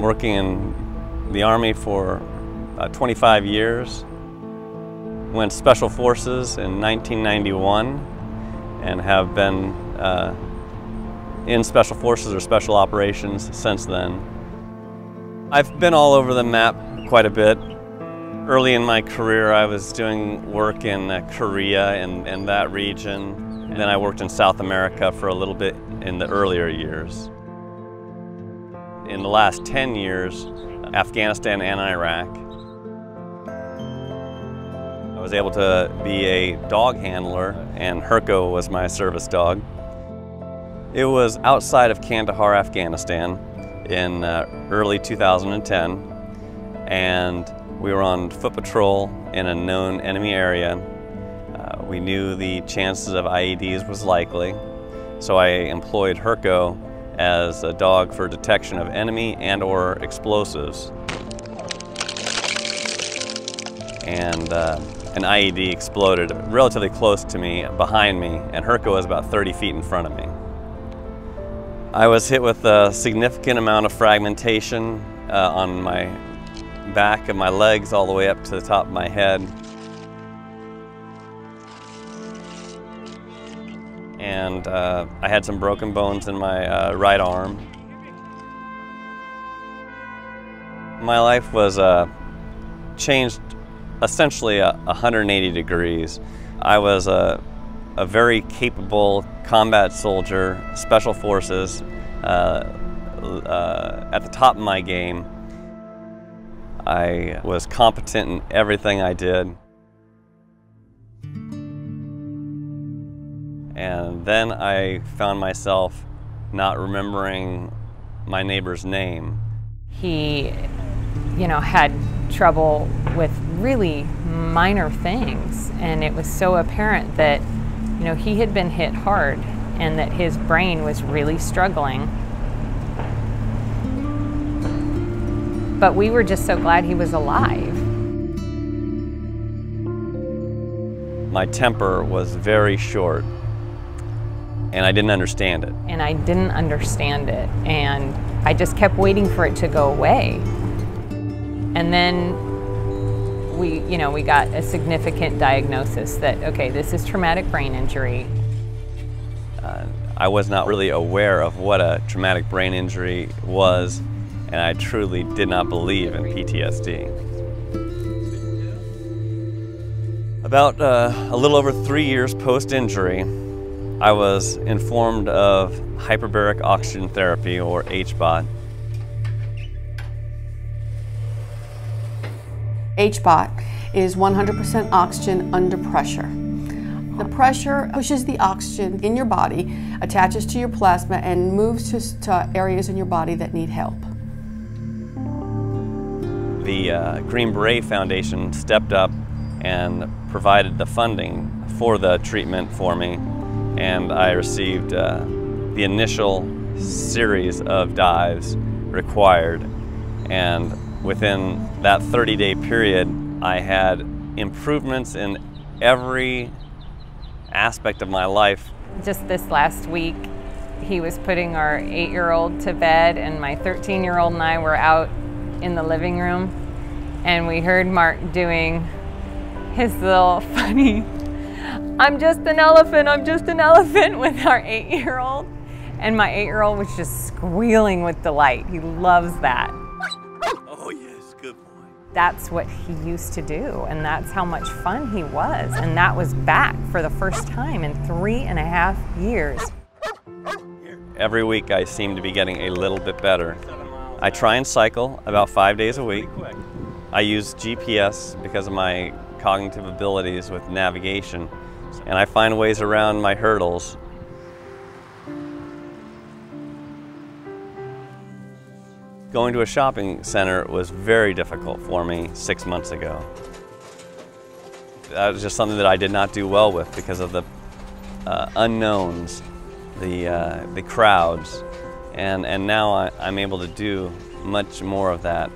working in the Army for 25 years. Went Special Forces in 1991 and have been in Special Forces or Special Operations since then. I've been all over the map quite a bit. Early in my career, I was doing work in Korea and that region. Then I worked in South America for a little bit in the earlier years. In the last 10 years, Afghanistan and Iraq. I was able to be a dog handler, and Herco was my service dog. It was outside of Kandahar, Afghanistan in early 2010, and we were on foot patrol in a known enemy area. We knew the chances of IEDs was likely, so I employed Herco as a dog for detection of enemy and or explosives. And an IED exploded relatively close to me, behind me, and Herco was about 30 feet in front of me. I was hit with a significant amount of fragmentation on my back of my legs all the way up to the top of my head. And I had some broken bones in my right arm. My life was changed essentially 180 degrees. I was a very capable combat soldier, Special Forces, at the top of my game. I was competent in everything I did. And then I found myself not remembering my neighbor's name. He, had trouble with really minor things, and it was so apparent that, he had been hit hard and that his brain was really struggling. But we were just so glad he was alive. My temper was very short, and I didn't understand it. And I didn't understand it, and I just kept waiting for it to go away. And then we got a significant diagnosis that, okay, this is traumatic brain injury. I was not really aware of what a traumatic brain injury was, and I truly did not believe in PTSD. About a little over 3 years post-injury, I was informed of hyperbaric oxygen therapy, or HBOT. HBOT is 100% oxygen under pressure. The pressure pushes the oxygen in your body, attaches to your plasma, and moves to areas in your body that need help. The Green Beret Foundation stepped up and provided the funding for the treatment for me, and I received the initial series of dives required, and within that 30-day period I had improvements in every aspect of my life. Just this last week, he was putting our 8-year-old to bed, and my 13-year-old and I were out in the living room, and we heard Mark doing his little funny, I'm just an elephant with our 8-year-old. And my 8-year-old was just squealing with delight. He loves that. Oh yes, good boy. That's what he used to do, and that's how much fun he was. And that was back for the first time in 3.5 years. Every week I seem to be getting a little bit better. I try and cycle about 5 days a week. I use GPS because of my cognitive abilities with navigation, and I find ways around my hurdles. Going to a shopping center was very difficult for me 6 months ago. That was just something that I did not do well with because of the unknowns, the crowds, and now I'm able to do much more of that.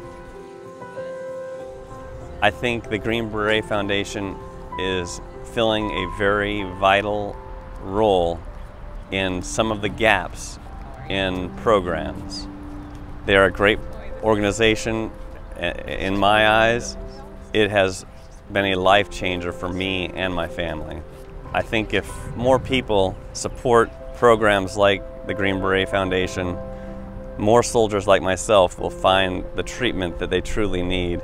I think the Green Beret Foundation is filling a very vital role in some of the gaps in programs. They are a great organization, in my eyes, it has been a life changer for me and my family. I think if more people support programs like the Green Beret Foundation, more soldiers like myself will find the treatment that they truly need